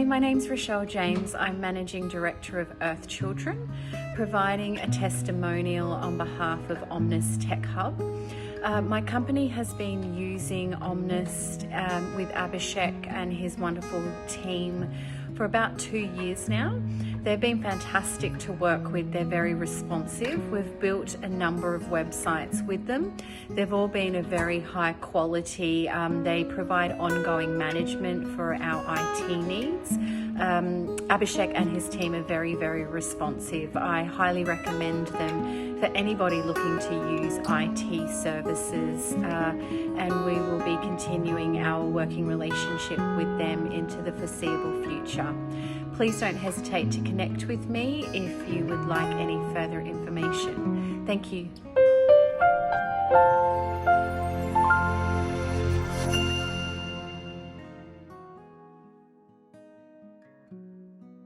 my name's Rochelle James. I'm Managing Director of EarthChildren, providing a testimonial on behalf of Omnis Tech Hub. My company has been using Omnis with Abhishek and his wonderful team for about 2 years now. They've been fantastic to work with. They're very responsive. We've built a number of websites with them. They've all been of very high quality. They provide ongoing management for our IT needs. Abhishek and his team are very, very responsive. I highly recommend them for anybody looking to use IT services, and we will be continuing our working relationship with them into the foreseeable future. Please don't hesitate to connect with me if you would like any further information. Thank you.